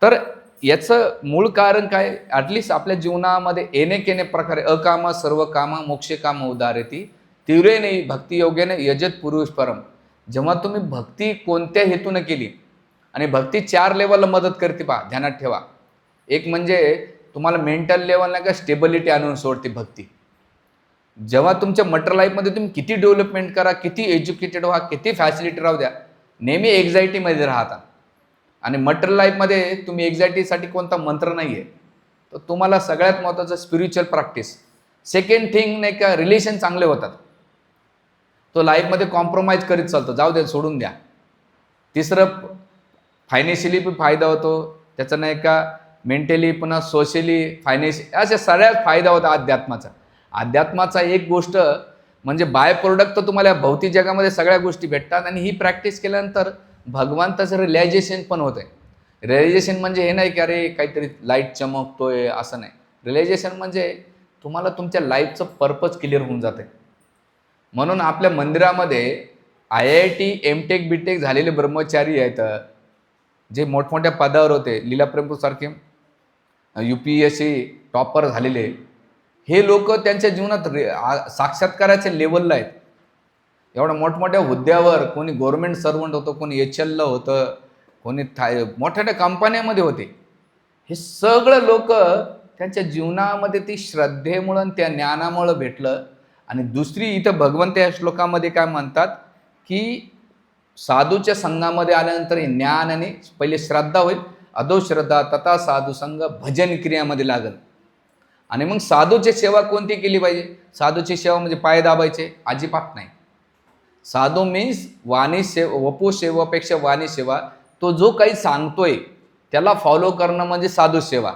तर याचं मूळ कारण काय? ॲटलिस्ट आपल्या जीवनामध्ये येणे प्रकारे अकामा सर्व कामा मोक्ष काम उदारती तीव्रेने भक्ती योग्याने यजत पुरुष परम. जेव्हा तुम्ही भक्ती कोणत्या हेतूनं केली, आणि भक्ती 4 लेवलला मदत करते पहा, ध्यानात ठेवा. एक म्हणजे तुम्हाला मेंटल लेवलला का स्टेबिलिटी आणून सोडते भक्ती. जेव्हा तुमच्या मटर लाईफमध्ये तुम्ही किती डेव्हलपमेंट करा, किती एज्युकेटेड व्हा, किती फॅसिलिटी राहू द्या, नेहमी एक्झायटीमध्ये राहता. आणि मटर लाईफमध्ये तुम्ही एक्झायटीसाठी कोणता मंत्र नाही आहे. तर तुम्हाला सगळ्यात महत्त्वाचं स्पिरिच्युअल प्रॅक्टिस. सेकंड थिंग नाही का, रिलेशन चांगले होतात, तो लाईफमध्ये कॉम्प्रोमाइज करीत चालतो, जाऊ द्या सोडून द्या. तिसरं, फायनान्शियली पण फायदा होतो त्याचा नाही का, मेंटली पुन्हा सोशली फायनान्शियल अशा सगळ्यात फायदा होता अध्यात्माचा. अध्यात्माचा एक गोष्ट म्हणजे बाय प्रोडक्ट तर तुम्हाला भौतिक जगामध्ये सगळ्या गोष्टी भेटतात, आणि ही प्रॅक्टिस केल्यानंतर भगवंताचं रिअलायझेशन पण होतंय. रिअलायझेशन म्हणजे हे नाही की अरे काहीतरी लाईट चमकतोय, असं नाही. रिअलायझेशन म्हणजे तुम्हाला तुमच्या लाईफचं पर्पज क्लिअर होऊन जाते. म्हणून आपल्या मंदिरामध्ये IIT MTech BTech झालेले ब्रह्मचारी आहेत, जे मोठमोठ्या पदावर होते, लीलाप्रेमपूरसारखे UPSC टॉपर झालेले, हे लोक त्यांच्या जीवनात साक्षात्काराच्या लेवलला आहेत. एवढ्या मोठमोठ्या हुद्द्यावर, कोणी गव्हर्नमेंट सर्वंट होतं, कोणी HL होतं, कोणी मोठ्या कंपन्यामध्ये होते. हे सगळं लोक त्यांच्या जीवनामध्ये ती श्रद्धेमुळं त्या ज्ञानामुळं भेटलं. आणि दुसरी इथं भगवंत या श्लोकामध्ये काय म्हणतात की साधूच्या संघामध्ये आल्यानंतर हे ज्ञान आणि पहिले श्रद्धा होईल, अधोश्रद्धा तथा साधू संघ भजन क्रियामध्ये लागल. आणि मग साधूची सेवा कोणती केली पाहिजे? साधूची सेवा म्हणजे पाय दाबायचे अजिबात नाही. साधू मीन्स वाणी सेवा, वपू सेवापेक्षा वाणी सेवा. तो जो काही सांगतोय त्याला फॉलो करणं म्हणजे साधू सेवा.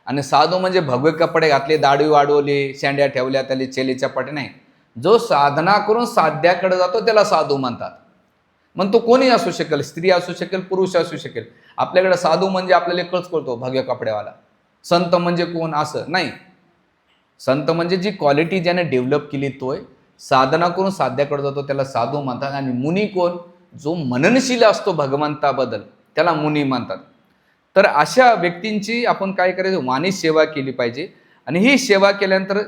आणि साधू म्हणजे भगवे कपडे घातले, दाढी वाढवली, शेंड्या ठेवल्या, त्याला चेलीच्या पाठी नाही. जो साधना करून साध्याकडे जातो त्याला साधू म्हणतात. मग तो कोणी असू शकेल, स्त्री असू शकेल, पुरुष असू शकेल. आपल्याकडे साधू म्हणजे आपल्याला एकच कळतो, भगव्या कपड्यावाला. संत म्हणजे कोण असं नाही. संत म्हणजे जी क्वालिटी ज्याने डेव्हलप केली तोय, साधना करून साध्याकडे जातो त्याला साधू म्हणतात. आणि मुनी कोण? जो मननशील असतो भगवंताबद्दल त्याला मुनी म्हणतात. तर अशा व्यक्तींची आपण काय करायचं? वाणी सेवा केली पाहिजे. आणि ही सेवा केल्यानंतर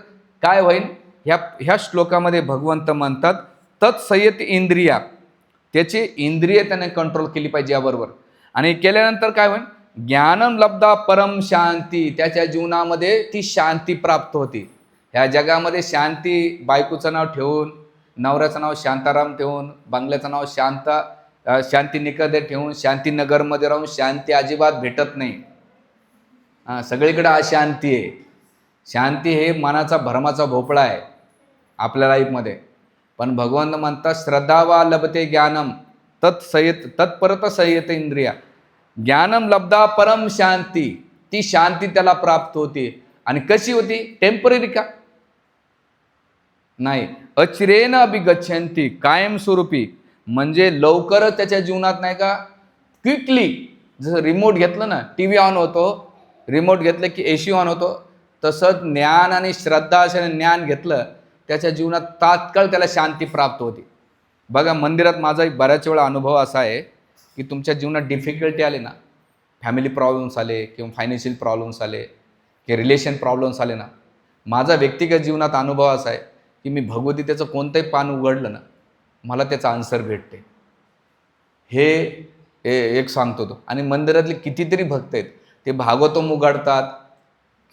काय होईल? ह्या श्लोकामध्ये भगवंत म्हणतात तत्संयत इंद्रिया, त्याची इंद्रिय त्याने कंट्रोल केली पाहिजे याबरोबर. आणि केल्यानंतर काय होईल? ज्ञानम लब्धा परम शांती, त्याच्या जीवनामध्ये ती शांती प्राप्त होती. ह्या जगामध्ये शांती बायकोचं नाव ठेवून, नवऱ्याचं नाव शांताराम ठेवून, बंगल्याचं नाव शांतिनिकेतन ठेवून, शांतीनगरमध्ये राहून शांती अजिबात भेटत नाही. सगळीकडे अशांती आहे. शांती हे मनाचा भरमाचा भोपळा आहे आपल्या लाईफमध्ये. पण भगवंत म्हणतात श्रद्धा वा लभते ज्ञानम तत्परत संयत इंद्रिया, ज्ञानम लब्धा परम शांती, ती शांती त्याला प्राप्त होती. आणि कशी होती? टेम्पररी का? नाही, अचिरेन अभिगच्छन्ति, कायमस्वरूपी. म्हणजे लवकरच त्याच्या जीवनात नाही का, क्विकली. जसं रिमोट घेतलं ना, TV ऑन होतो, रिमोट घेतलं की AC ऑन होतो, तसंच ज्ञान आणि श्रद्धा असे ज्ञान घेतलं त्याच्या जीवनात तात्काळ त्याला शांती प्राप्त होती. बघा, मंदिरात माझा एक बऱ्याच वेळा अनुभव असा आहे की तुमच्या जीवनात डिफिकल्टी आले ना, फॅमिली प्रॉब्लेम्स आले किंवा फायनान्शियल प्रॉब्लेम्स आले की रिलेशन प्रॉब्लेम्स आले ना, माझा व्यक्तिगत जीवनात अनुभव असा आहे की मी भगवद्गीतेचं कोणतंही पान उघडलं ना, मला त्याचा आन्सर भेटते. हे एक सांगतो तो. आणि मंदिरातले कितीतरी भक्त आहेत, ते भागवतम उघडतात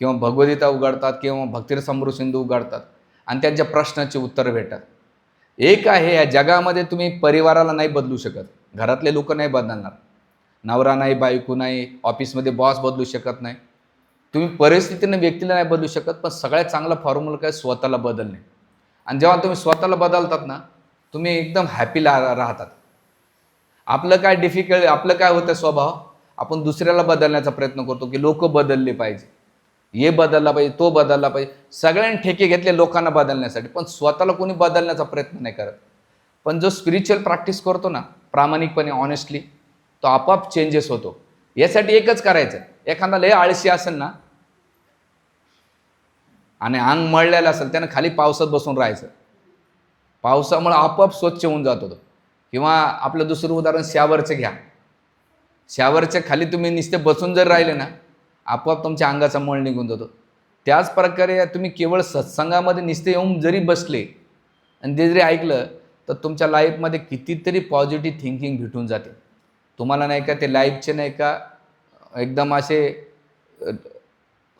किंवा भगवद्गीता उघडतात किंवा भक्तिरसामृत सिंधू उघडतात आणि त्यांच्या प्रश्नाचे उत्तर भेटतात. एक आहे, या जगामध्ये तुम्ही परिवाराला नाही बदलू शकत, घरातले लोक नाही बदलणार, नवरा नाही, बायको नाही, ऑफिसमध्ये बॉस बदलू शकत नाही, तुम्ही परिस्थितीने व्यक्तीला नाही बदलू शकत. पण सगळ्यात चांगला फॉर्म्युला काय? स्वतःला बदलणे. आणि जेव्हा तुम्ही स्वतःला बदलतात ना, तुम्ही एकदम हॅपी राहतात. आपलं काय होतं स्वभाव, आपण दुसऱ्याला बदलण्याचा प्रयत्न करतो की लोक बदलले पाहिजे, हे बदलला पाहिजे, तो बदलला पाहिजे. सगळ्यांनी ठेके घेतले लोकांना बदलण्यासाठी, पण स्वतःला कोणी बदलण्याचा प्रयत्न नाही करत. पण जो स्पिरिच्युअल प्रॅक्टिस करतो ना प्रामाणिकपणे, ऑनेस्टली, तो आपोआप चेंजेस होतो. यासाठी एकच करायचं, एखादा लय आळशी असेल ना आणि अंग मळलेलं असेल, त्यानं खाली पावसात बसून राहायचं. पावसामुळे आपोआप स्वच्छ होऊन जातो तो. किंवा आपलं दुसरं उदाहरण शॉवरचं घ्या. शॉवरच्या खाली तुम्ही नुसते बसून जर राहिले ना, आपोआप तुमच्या अंगाचा मळ निघून जातो. त्याच प्रकारे तुम्ही केवळ सत्संगामध्ये नुसते येऊन जरी बसले आणि ते जरी ऐकलं तर तुमच्या लाईफमध्ये कितीतरी पॉझिटिव्ह थिंकिंग भेटून जाते तुम्हाला. नाही का, ते लाईफचे नाही का एकदम असे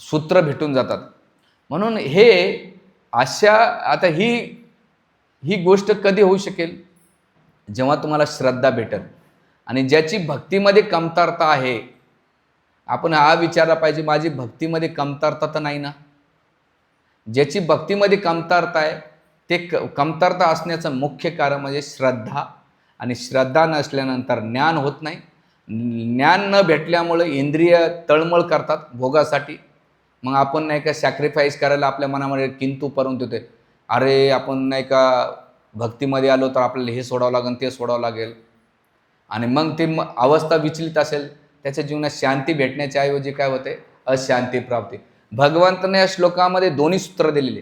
सूत्र भेटून जातात. म्हणून हे अशा, आता ही गोष्ट कधी होऊ शकेल? जेव्हा तुम्हाला श्रद्धा भेटेल. आणि ज्याची भक्तीमध्ये कमतरता आहे, आपण हा विचारला पाहिजे, माझी भक्तीमध्ये कमतरता तर नाही ना? ज्याची भक्तीमध्ये कमतरता आहे, ते कमतरता असण्याचं मुख्य कारण म्हणजे श्रद्धा. आणि श्रद्धा नसल्यानंतर ज्ञान होत नाही. ज्ञान न भेटल्यामुळे इंद्रिय तळमळ करतात भोगासाठी. मग आपण नाही का सॅक्रिफाईस करायला आपल्या मनामध्ये किंतु परंतु ते, अरे आपण नाही का भक्तीमध्ये आलो तर आपल्याला हे सोडावं लागेल, ते सोडावं लागेल. आणि मग ते अवस्था विचलित असेल, त्याच्या जीवनात शांती भेटण्याच्या ऐवजी काय होते? अशांती प्राप्ती. भगवंताने या श्लोकामध्ये दोन्ही सूत्र दिलेले.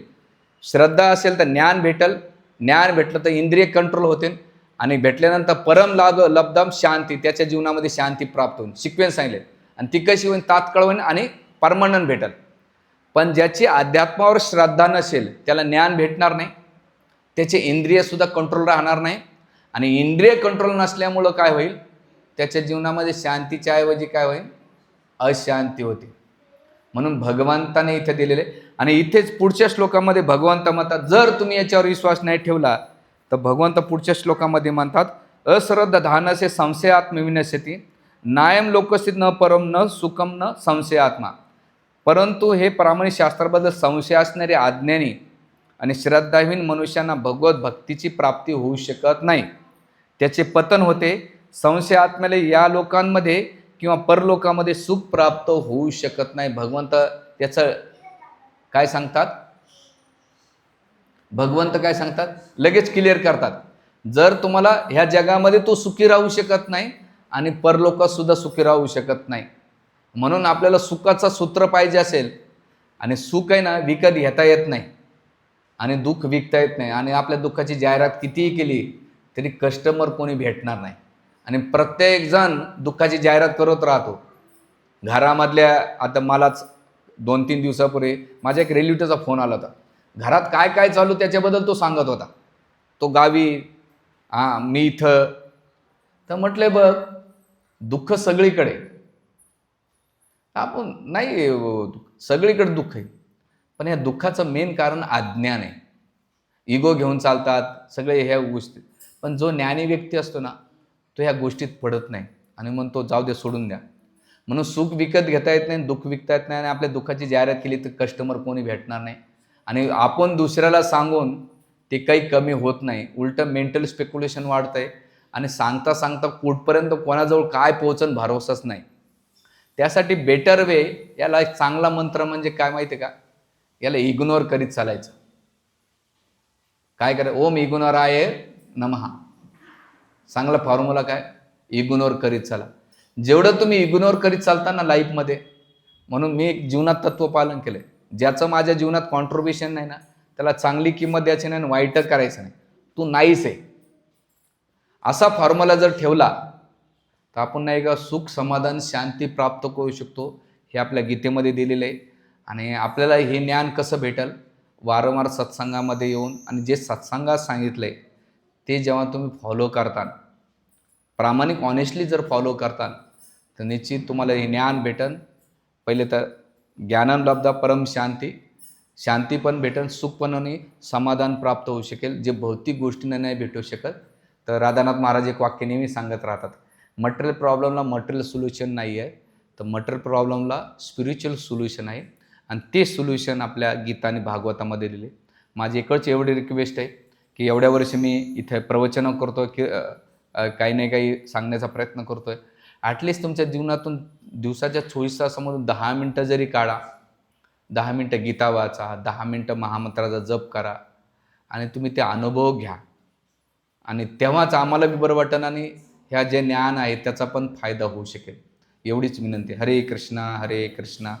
श्रद्धा असेल तर ज्ञान भेटल, ज्ञान भेटलं तर इंद्रिय कंट्रोल होतील, आणि भेटल्यानंतर परम लब्धम शांती, त्याच्या जीवनामध्ये शांती प्राप्त होईल. सिक्वेन्स सांगितले. आणि ती कशी होईल? तात्काळ होईल आणि परमनंट भेटेल. पण ज्याची अध्यात्मावर श्रद्धा नसेल त्याला ज्ञान भेटणार नाही, त्याचे इंद्रियसुद्धा कंट्रोल राहणार नाही. आणि इंद्रिय कंट्रोल नसल्यामुळं काय होईल? त्याच्या जीवनामध्ये शांतीच्या ऐवजी काय होईल? अशांती होते. म्हणून भगवंताने इथे दिलेले. आणि इथेच पुढच्या श्लोकामध्ये भगवंत म्हणतात, जर तुम्ही याच्यावर विश्वास नाही ठेवला तर भगवंत पुढच्या श्लोकामध्ये म्हणतात, अश्रद्धानसे संशयात्मविनश्यति नायम लोकसित न परम न सुखम न संशयात्मा. परंतु हे प्रामाणिक शास्त्राबद्दल संशय असणारे अज्ञानी आणि श्रद्धाहीन मनुष्यांना भगवत भक्तीची प्राप्ती होऊ शकत नाही, त्याचे पतन होते. संशय आत्म्याला या लोकांमध्ये किंवा परलोकामध्ये सुख प्राप्त होऊ शकत नाही. भगवंत त्याचं काय सांगतात? भगवंत काय सांगतात? लगेच क्लिअर करतात, जर तुम्हाला ह्या जगामध्ये तो सुखी राहू शकत नाही आणि परलोकात सुद्धा सुखी राहू शकत नाही. म्हणून आपल्याला सुखाचं सूत्र पाहिजे असेल, आणि सुख आहे ना विकत घेता येत नाही आणि दुःख विकता येत नाही. आणि आपल्या दुःखाची जाहिरात कितीही केली तरी कस्टमर कोणी भेटणार नाही. आणि प्रत्येक जण दुःखाची जाहिरात करत राहतो घरामधल्या. आता मलाच 2-3 दिवसापूर्वी माझ्या एक रिलेटिव्हचा फोन आला होता. घरात काय काय चालू त्याच्याबद्दल तो सांगत होता. तो गावी, मी इथं. तर म्हटलं, बघ, दुःख सगळीकडे, आपण नाही सगळीकडे दुःख आहे, पण या दुःखाचं मेन कारण अज्ञान आहे. इगो घेऊन चालतात सगळे ह्या गोष्टी. पण जो ज्ञानी व्यक्ती असतो ना, तो ह्या गोष्टीत पडत नाही आणि म्हणतो जाऊ दे, सोडून द्या. म्हणून सुख विकत घेता येत नाही, दुःख विकता येत नाही. आणि आपल्या दुःखाची जाहिरात केली तर कस्टमर कोणी भेटणार नाही. आणि आपण दुसऱ्याला सांगून ते काही कमी होत नाही, उलटं मेंटल स्पेक्युलेशन वाढतंय. आणि सांगता सांगता कुठपर्यंत कोणाजवळ काय पोहोचन भरोसाच नाही. त्यासाठी बेटर वे, याला एक चांगला मंत्र म्हणजे काय माहिती आहे का? याला इग्नोर करीत चालायचं. काय करायचं? ओम इग्नोराय नमः. चांगला फॉर्म्युला काय? इग्नोर करीत चला. जेवढं तुम्ही इग्नोर करीत चालता ना लाईफमध्ये, म्हणून मी एक जीवनात तत्वपालन केलं, ज्याचं माझ्या जीवनात कॉन्ट्रीब्युशन नाही ना त्याला चांगली किंमत द्यायची नाही आणि वाईट करायचं नाही. तू नाहीच आहे असा फॉर्म्युला जर ठेवला तर आपण नाही का सुख, समाधान, शांती प्राप्त करू शकतो. हे आपल्या गीतेमध्ये दिलेलं आहे. आणि आपल्याला हे ज्ञान कसं भेटेल? वारंवार सत्संगामध्ये येऊन, आणि जे सत्संगात सांगितलं आहे ते जेव्हा तुम्ही फॉलो करता, प्रामाणिक ऑनेस्टली जर फॉलो करता, तर निश्चित तुम्हाला हे ज्ञान भेटेल. पहिले तर ज्ञानं लब्धा परम शांती, शांती पण भेटेल, सुख पण आणि समाधान प्राप्त होऊ शकेल, जे भौतिक गोष्टींना नाही भेटू शकत. तर राधानाथ महाराज एक वाक्य नेहमी सांगत राहतात, मटेरियल प्रॉब्लेमला मटेरियल सोल्युशन नाही आहे, तर मटेरियल प्रॉब्लेमला स्पिरिच्युअल सोल्युशन आहे. आणि ते सोल्युशन आपल्या गीता आणि भागवतामध्ये दिले. माझी इकडची एवढी रिक्वेस्ट आहे की एवढ्या वर्षी मी इथे प्रवचनं करतो, की काही नाही काही सांगण्याचा प्रयत्न करतो आहे. ॲटलिस्ट तुमच्या जीवनातून दिवसाच्या 24 तासामधून 10 मिनटं जरी काढा, 10 मिनटं गीता वाचा, 10 मिनटं महामंत्राचा जप करा आणि तुम्ही ते अनुभव घ्या. आणि तेव्हाच आम्हाला बी बरं वाटेल आणि ह्या जे ज्ञान आहे त्याचा पण फायदा होऊ शकेल. एवढीच विनंती. हरे कृष्णा हरे कृष्णा